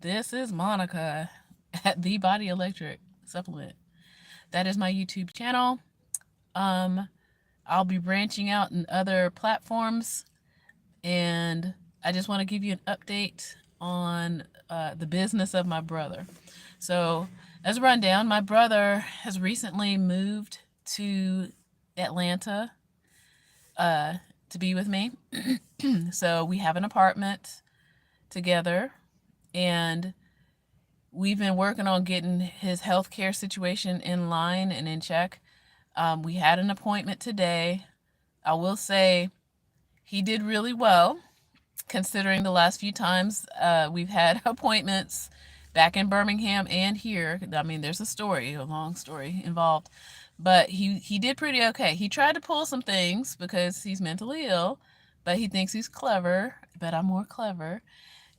This is Monica at The Body Electric Supplement. That is my YouTube channel. Um, I'll be branching out in other platforms, and I just want to give you an update on the business of my brother. So, as a rundown, my brother has recently moved to Atlanta uh, to be with me. So, we have an apartment together, and we've been working on getting his healthcare situation in line and in check. We had an appointment today. I will say he did really well considering the last few times we've had appointments back in Birmingham and here. I mean, there's a long story involved, but he did pretty okay. He tried to pull some things because he's mentally ill, but he thinks he's clever. But I'm more clever,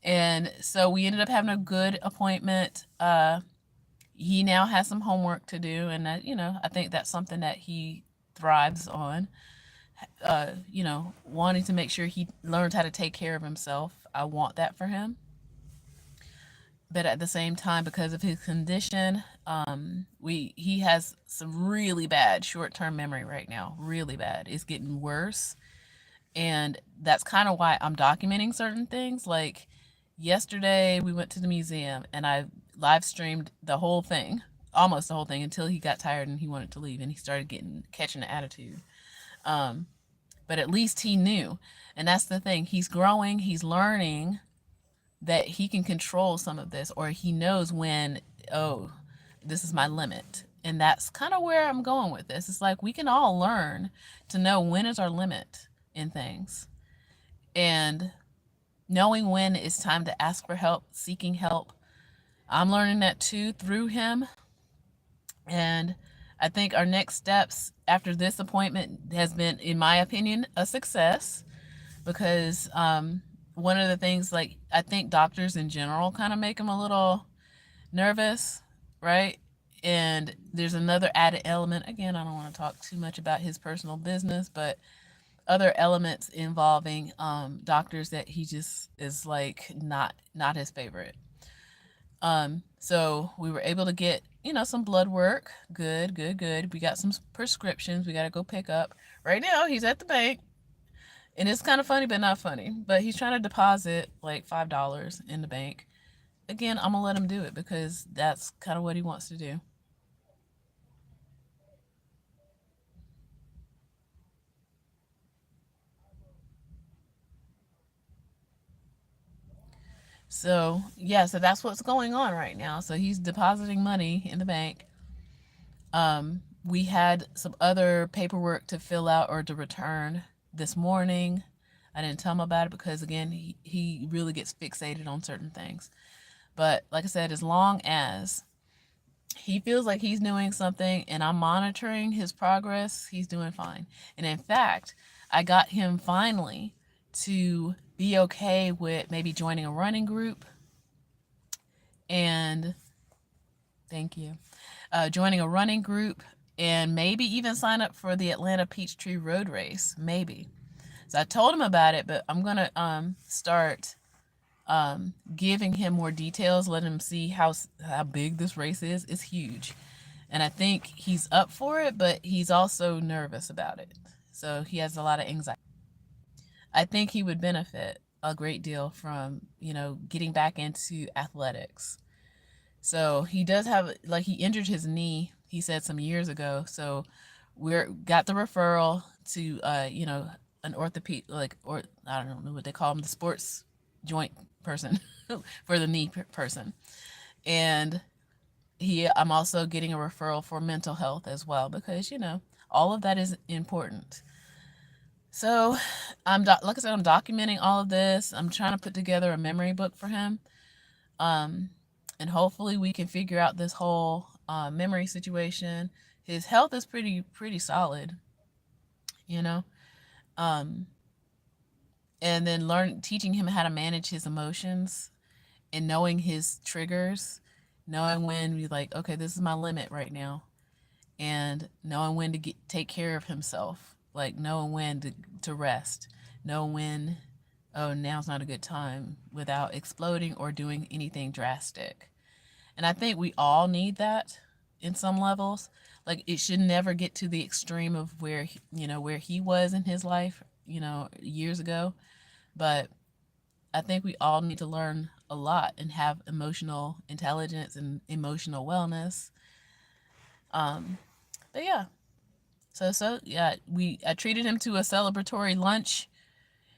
and so we ended up having a good appointment. He now has some homework to do, and I think that's something that he thrives on. Wanting to make sure he learns how to take care of himself. I want that for him, but at the same time, because of his condition, we he has some really bad short-term memory right now. Really bad. It's getting worse, and that's kind of why I'm documenting certain things. Like yesterday, we went to the museum, and I live streamed the whole thing, almost the whole thing, until he got tired and he wanted to leave, and he started getting catching the attitude. Um, but at least he knew, and that's the thing. He's growing. He's learning that he can control some of this, or he knows when, oh, this is my limit. And that's kind of where I'm going with this. It's like we can all learn to know when is our limit in things, and knowing when it's time to ask for help, seeking help. I'm learning that too through him. And I think our next steps after this appointment has been, in my opinion, a success, because one of the things, like, I think doctors in general kind of make him a little nervous, right? And there's another added element. Again, I don't want to talk too much about his personal business, but other elements involving doctors that he just is like not his favorite. So we were able to get, some blood work. Good, good, good. We got some prescriptions we got to go pick up. Right now, he's at the bank, and it's kind of funny, but not funny. But he's trying to deposit like $5 in the bank. Again, I'm gonna let him do it because that's kind of what he wants to do. So yeah, so that's what's going on right now. So he's depositing money in the bank. We had some other paperwork to fill out or to return this morning. I didn't tell him about it because, again, he really gets fixated on certain things. But like I said, as long as he feels like he's doing something and I'm monitoring his progress, he's doing fine. And in fact, I got him finally to be okay with maybe joining a running group, and thank you, joining a running group, and maybe even sign up for the Atlanta Peachtree Road Race, maybe. So I told him about it, but I'm gonna start giving him more details, letting him see how big this race is. It's huge, and I think he's up for it, but he's also nervous about it. So he has a lot of anxiety. I think he would benefit a great deal from getting back into athletics. So he does have, like, he injured his knee, he said, some years ago. So we're got the referral to an orthopedic, like, or I don't know what they call him, the sports joint person for the knee person. And I'm also getting a referral for mental health as well, because all of that is important. So like I said, I'm documenting all of this. I'm trying to put together a memory book for him. Um, and hopefully we can figure out this whole memory situation. His health is pretty solid, you know. Um, and then teaching him how to manage his emotions and knowing his triggers, knowing when we like, okay, this is my limit right now, and knowing when to take care of himself, like knowing when to rest, know when oh, now's not a good time, without exploding or doing anything drastic. And I think we all need that in some levels. Like it should never get to the extreme of where where he was in his life, years ago. But I think we all need to learn a lot and have emotional intelligence and emotional wellness. Um, but yeah, so yeah, I treated him to a celebratory lunch.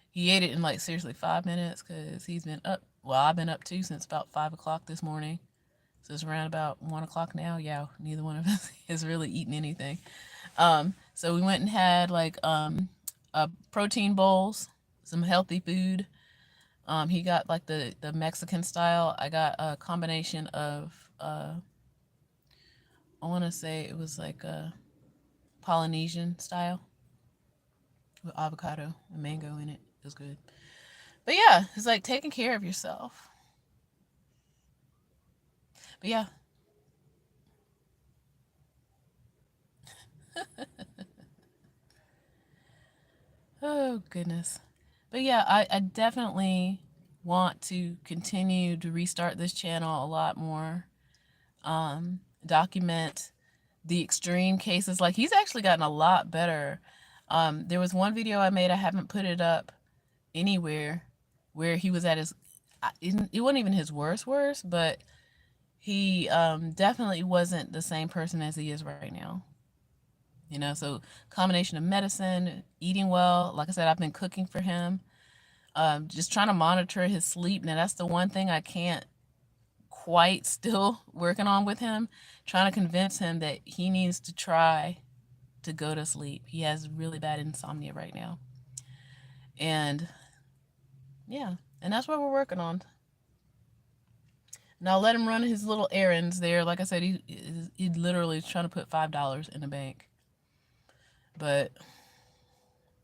He ate it in like seriously 5 minutes because he's been up. Well, I've been up too since about 5 o'clock this morning. So it's around about 1 o'clock now. Yeah, neither one of us has really eaten anything. So we went and had like protein bowls, some healthy food. He got like the Mexican style. I got a combination of I want to say it was like a Polynesian style with avocado and mango in it. It was good. But yeah, it's like taking care of yourself. But yeah. Oh goodness. But yeah, I definitely want to continue to restart this channel a lot more. Document the extreme cases. Like he's actually gotten a lot better. There was one video I made, I haven't put it up anywhere, where he was at his, it wasn't even his worst, but he definitely wasn't the same person as he is right now. So combination of medicine, eating well. Like I said, I've been cooking for him. Just trying to monitor his sleep. Now that's the one thing I can't quite still working on with him. Trying to convince him that he needs to try to go to sleep. He has really bad insomnia right now. And yeah, and that's what we're working on. And I'll let him run his little errands there. Like I said, he literally is trying to put $5 in the bank. But,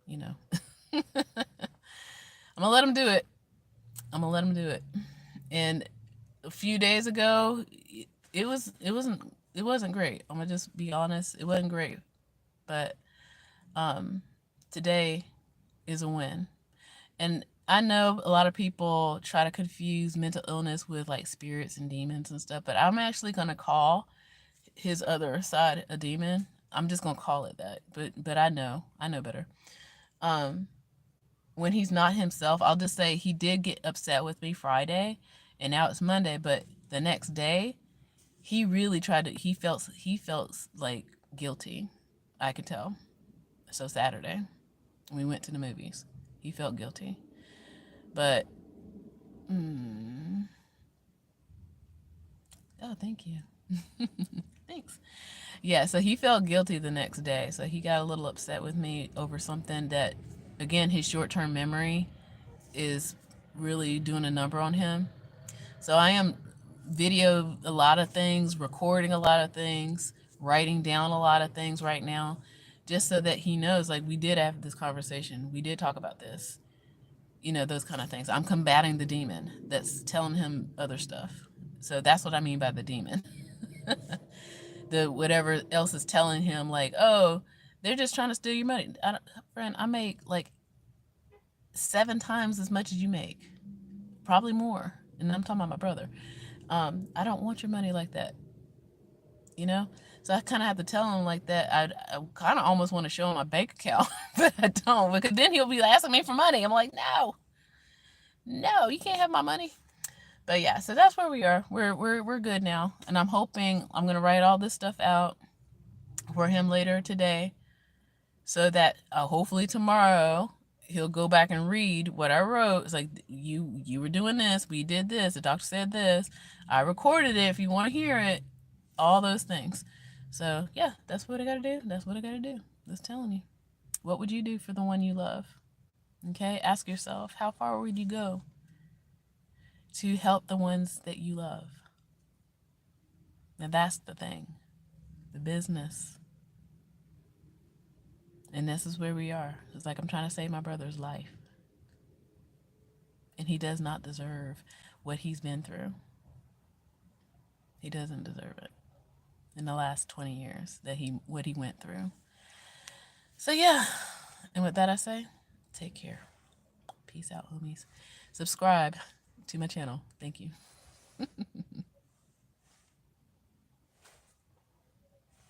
I'm going to let him do it. And a few days ago, it wasn't great. I'm going to just be honest. It wasn't great. But today is a win. And I know a lot of people try to confuse mental illness with like spirits and demons and stuff, but I'm actually going to call his other side a demon. I'm just going to call it that. But I know better. When he's not himself, I'll just say he did get upset with me Friday and now it's Monday, but the next day he really tried to, he felt like guilty. I could tell. So Saturday we went to the movies. He felt guilty. But oh, thank you. Thanks. Yeah, so he felt guilty the next day. So he got a little upset with me over something that, again, his short-term memory is really doing a number on him. So I am video a lot of things, recording a lot of things, writing down a lot of things right now, just so that he knows, like, we did have this conversation. We did talk about this. Those kind of things. I'm combating the demon that's telling him other stuff. So that's what I mean by the demon. The whatever else is telling him, like, oh, they're just trying to steal your money. Friend, I make like 7 times as much as you make, probably more. And I'm talking about my brother. I don't want your money like that. So I kind of have to tell him like that. I kind of almost want to show him my bank account, but I don't, because then he'll be asking me for money. I'm like, no, you can't have my money. But yeah, so that's where we are. We're good now, and I'm hoping I'm gonna write all this stuff out for him later today, so that hopefully tomorrow he'll go back and read what I wrote. It's like, you were doing this, we did this, the doctor said this, I recorded it if you want to hear it, all those things. So yeah, that's what I gotta do. Just telling you. What would you do for the one you love? Okay, ask yourself, how far would you go to help the ones that you love? And that's the thing, the business. And this is where we are. It's like I'm trying to save my brother's life. And he does not deserve what he's been through. He doesn't deserve it in the last 20 years what he went through. So yeah, and with that I say, take care. Peace out, homies. Subscribe to my channel. Thank you.